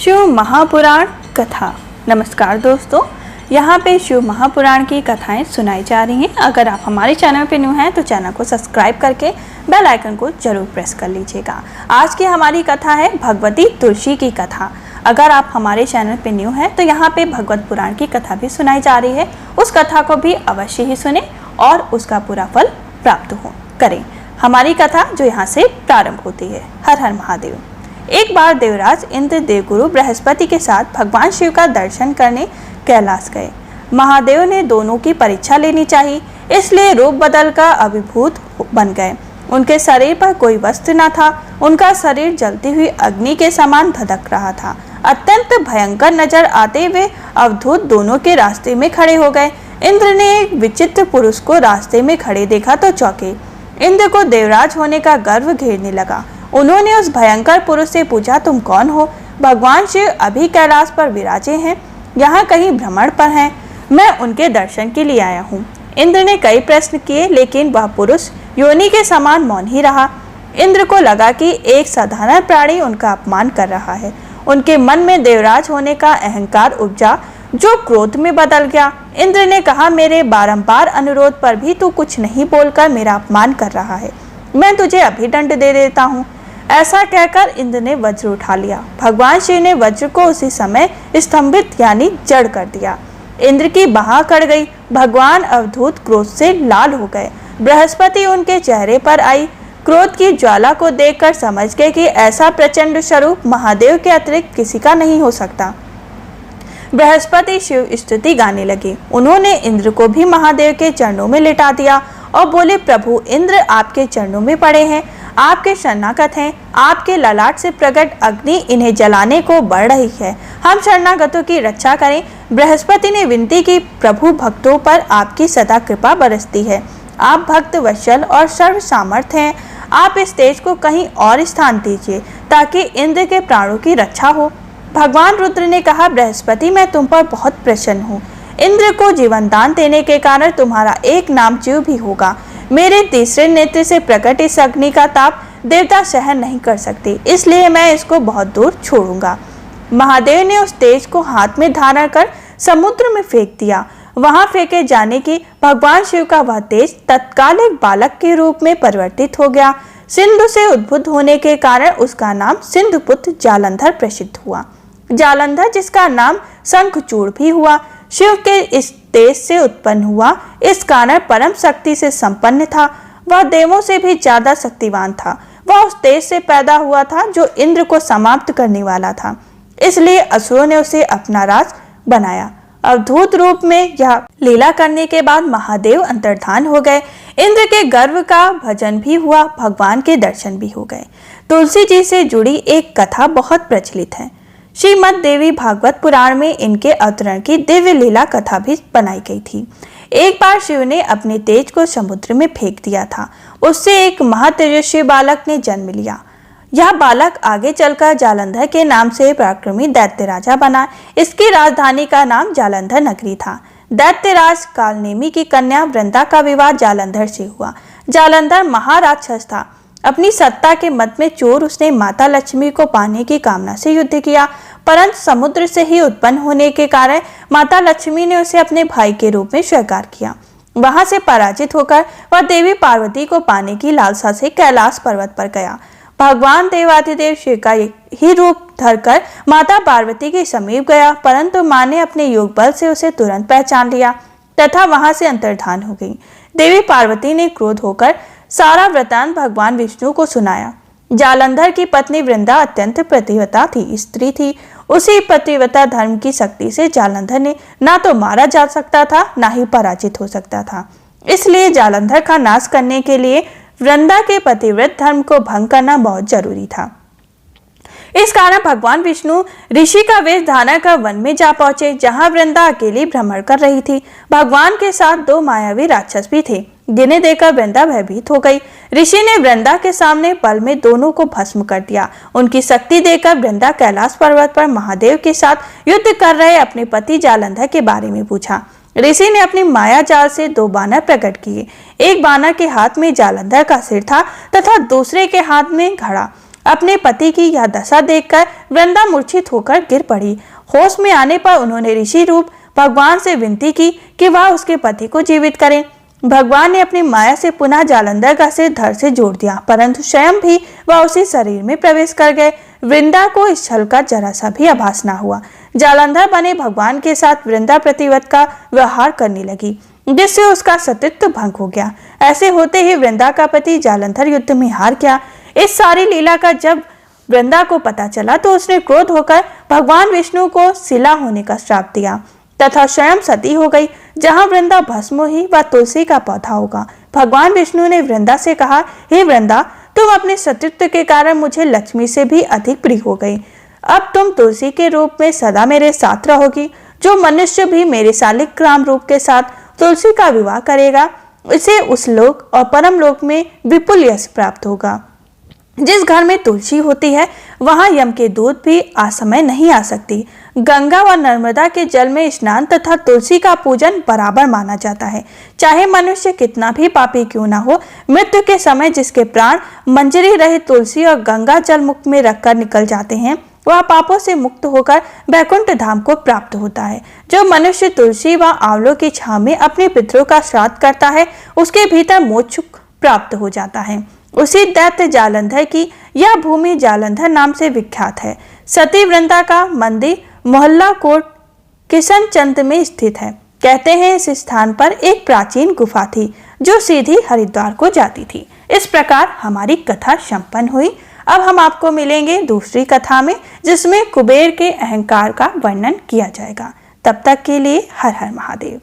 शिव महापुराण कथा। नमस्कार दोस्तों, यहाँ पे शिव महापुराण की कथाएं सुनाई जा रही हैं। अगर आप हमारे चैनल पे न्यू हैं तो चैनल को सब्सक्राइब करके बेल आइकन को जरूर प्रेस कर लीजिएगा। आज की हमारी कथा है भगवती तुलसी की कथा। अगर आप हमारे चैनल पे न्यू हैं तो यहाँ पे भगवत पुराण की कथा भी सुनाई जा रही है। उस कथा को भी अवश्य ही सुने और उसका पूरा फल प्राप्त करें। हमारी कथा जो यहाँ से प्रारंभ होती है। हर हर महादेव। एक बार देवराज इंद्र देवगुरु बृहस्पति के साथ भगवान शिव का दर्शन करने कैलाश गए। महादेव ने दोनों की परीक्षा लेनी चाहिए, इसलिए रूप बदलकर अभिभूत बन गए। उनके शरीर पर कोई वस्त्र न था। उनका शरीर जलती हुई अग्नि के समान धधक रहा था। अत्यंत भयंकर नजर आते हुए अवधूत दोनों के रास्ते में खड़े हो गए। इंद्र ने एक विचित्र पुरुष को रास्ते में खड़े देखा तो चौंके। इंद्र को देवराज होने का गर्व घेरने लगा। उन्होंने उस भयंकर पुरुष से पूछा, तुम कौन हो? भगवान शिव अभी कैलाश पर विराजे हैं, यहाँ कहीं भ्रमण पर हैं। मैं उनके दर्शन के लिए आया हूँ। इंद्र ने कई प्रश्न किए, लेकिन वह पुरुष योनि के समान मौन ही रहा। इंद्र को लगा कि एक साधारण प्राणी उनका अपमान कर रहा है। उनके मन में देवराज होने का अहंकार उपजा, जो क्रोध में बदल गया। इंद्र ने कहा, मेरे बारंबार अनुरोध पर भी तू कुछ नहीं बोलकर मेरा अपमान कर रहा है। मैं तुझे अभी दंड दे देता हूँ। ऐसा कहकर इंद्र ने वज्र उठा लिया। भगवान शिव ने वज्र को उसी समय स्तंभित यानी जड़ कर दिया। इंद्र की बाह कड़ गई। भगवान अवधूत क्रोध से लाल हो गए। बृहस्पति उनके चेहरे पर आई। क्रोध की ज्वाला को देखकर समझ गए कि ऐसा प्रचंड स्वरूप महादेव के अतिरिक्त किसी का नहीं हो सकता। बृहस्पति शिव स्तुति गाने लगे। उन्होंने इंद्र को भी महादेव के चरणों में लिटा दिया और बोले, प्रभु इंद्र आपके चरणों में पड़े हैं, आपके शरणागत हैं। आपके ललाट से प्रकट अग्नि इन्हें जलाने को बढ़ रही है। हम शरणागतों की रक्षा करें। बृहस्पति ने विनती की, प्रभु भक्तों पर आपकी सदा कृपा बरसती है। आप भक्त वत्सल और सर्व सामर्थ्य हैं। आप इस तेज को कहीं और स्थान दीजिए ताकि इंद्र के प्राणों की रक्षा हो। भगवान रुद्र ने कहा, बृहस्पति मैं तुम पर बहुत प्रसन्न हूँ। इंद्र को जीवन दान देने के कारण तुम्हारा एक नाम जीव भी होगा। मेरे तीसरे नेत्र से प्रकट इस अग्नि का ताप देवता सहन नहीं कर सकते, इसलिए मैं इसको बहुत दूर छोड़ूंगा। महादेव ने उस तेज को हाथ में धारण कर समुद्र में फेंक दिया। वहां फेंके जाने की भगवान शिव का वह तेज तत्काल एक बालक के रूप में परिवर्तित हो गया। सिंधु से उद्भूत होने के कारण उसका नाम सिंधुपुत्र जालंधर प्रसिद्ध हुआ। जालंधर जिसका नाम शंखचूड़ भी हुआ। शिव के इस तेज से उत्पन्न हुआ, इस कारण परम शक्ति से संपन्न था। वह देवों से भी ज्यादा शक्तिवान था। वह उस तेज से पैदा हुआ था जो इंद्र को समाप्त करने वाला था, इसलिए असुरों ने उसे अपना राज बनाया। अवधूत रूप में यह लीला करने के बाद महादेव अंतर्धान हो गए। इंद्र के गर्व का भजन भी हुआ, भगवान के दर्शन भी हो गए। तुलसी जी से जुड़ी एक कथा बहुत प्रचलित है। श्रीमद् देवी भागवत पुराण में इनके अवतरण की दिव्य लीला कथा भी बनाई गई थी। एक बार शिव ने अपने तेज को समुद्र में फेंक दिया था। उससे एक महातेजस्वी बालक ने जन्म लिया। यह बालक आगे चलकर जालंधर के नाम से पराक्रमी दैत्य राजा बना। इसकी राजधानी का नाम जालंधर नगरी था। दैत्यराज कालनेमी की कन्या वृंदा का विवाह जालंधर से हुआ। जालंधर महाराक्षस था। अपनी सत्ता के मद में चोर उसने माता लक्ष्मी को पाने की कामना से युद्ध किया, परंतु समुद्र से ही उत्पन्न होने के कारण माता लक्ष्मी ने उसे अपने भाई के रूप में स्वीकार किया। वहां से पराजित होकर वह देवी पार्वती को पाने की लालसा से कैलाश पर्वत पर गया। भगवान देवाधिदेव शिव का ही रूप धरकर माता पार्वती के समीप गया, परंतु मां ने अपने योग बल से उसे तुरंत पहचान लिया तथा वहां से अंतर्धान हो गई। देवी पार्वती ने क्रोध होकर सारा वृतांत भगवान विष्णु को सुनाया। जालंधर की पत्नी वृंदा अत्यंत पतिव्रता थी, स्त्री थी। उसी पतिव्रता धर्म की शक्ति से जालंधर ने ना तो मारा जा सकता था, ना ही पराजित हो सकता था। इसलिए जालंधर का नाश करने के लिए वृंदा के पतिव्रत धर्म को भंग करना बहुत जरूरी था। इस कारण भगवान विष्णु ऋषि का वेश धारण कर वन में जा पहुंचे, जहां वृंदा अकेली भ्रमण कर रही थी। भगवान के साथ दो मायावी राक्षस भी थे, जिन्हें देखकर वृंदा भयभीत हो गई। ऋषि ने वृंदा के सामने पल में दोनों को भस्म कर दिया। उनकी शक्ति देखकर वृंदा कैलाश पर्वत पर महादेव के साथ युद्ध कर रहे अपने पति जालंधर के बारे में पूछा। ऋषि ने अपनी माया जाल से दो बानर प्रकट किए। एक बानर के हाथ में जालंधर का सिर था तथा दूसरे के हाथ में घड़ा। अपने पति की यह दशा देखकर वृंदा मूर्छित होकर गिर पड़ी। होश में आने पर उन्होंने ऋषि रूप भगवान से विनती की कि वह उसके पति को जीवित करें। भगवान ने अपनी माया से पुनः जालंधर का सिर धड़ से जोड़ दिया, परंतु स्वयं भी वह उसी शरीर में प्रवेश कर गए। वृंदा को इस छल का जरा सा भी आभास न हुआ। जालंधर बने भगवान के साथ वृंदा प्रतिव्रत का व्यवहार करने लगी, जिससे उसका सतीत्व भंग हो गया। ऐसे होते ही वृंदा का पति जालंधर युद्ध में हार गया। इस सारी लीला का जब वृंदा को पता चला तो उसने क्रोध होकर भगवान विष्णु को शिला होने का श्राप दिया तथा स्वयं सती हो गई। जहां वृंदा भस्म हुई वह तुलसी का पौधा होगा। भगवान विष्णु ने वृंदा से कहा, हे वृंदा, तुम अपने सतीत्व के कारण मुझे लक्ष्मी से भी अधिक प्रिय हो गई। अब तुम तुलसी के रूप में सदा मेरे साथ रहोगी। जो मनुष्य भी मेरे शालिग्राम रूप के साथ तुलसी का विवाह करेगा, उसे उस लोक और परम लोक में विपुल यश प्राप्त होगा। जिस घर में तुलसी होती है वहां यम के दूत भी असमय नहीं आ सकती। गंगा व नर्मदा के जल में स्नान तथा तुलसी का पूजन बराबर माना जाता है। चाहे मनुष्य कितना भी पापी क्यों ना हो, मृत्यु के समय जिसके प्राण मंजरी रहित तुलसी और गंगा जल मुख में रखकर निकल जाते हैं, वह पापों से मुक्त होकर वैकुंठ धाम को प्राप्त होता है। जो मनुष्य तुलसी व आंवलों की छांव में अपने पितरों का श्राद्ध करता है, उसके भीतर मोक्ष प्राप्त हो जाता है। उसी दैत्य जालंधर की यह भूमि जालंधर नाम से विख्यात है। सती वृंदा का मंदिर मोहल्ला कोट किशनचंद में स्थित है। कहते हैं इस स्थान पर एक प्राचीन गुफा थी जो सीधी हरिद्वार को जाती थी। इस प्रकार हमारी कथा संपन्न हुई। अब हम आपको मिलेंगे दूसरी कथा में, जिसमें कुबेर के अहंकार का वर्णन किया जाएगा। तब तक के लिए हर हर महादेव।